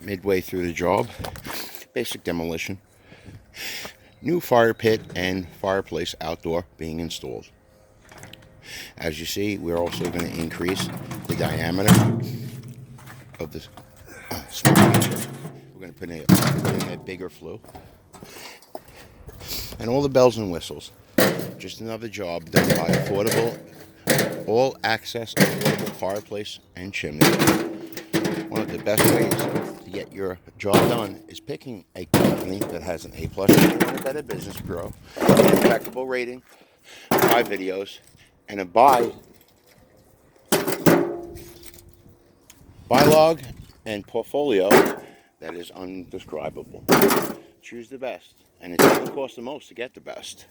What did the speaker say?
midway through the job. Basic demolition. New fire pit and fireplace outdoor being installed. As you see, we're also going to increase the diameter of the smoke heater. We're going to put in a bigger flue. And all the bells and whistles. Just another job done by affordable, all access affordable fireplace and chimney. One of the best ways to get your job done is picking a company that has an A+ rating on the Better Business Bureau, an impeccable rating, 5 videos, and a bylog and portfolio that is undescribable. Choose the best, and it doesn't cost the most to get the best.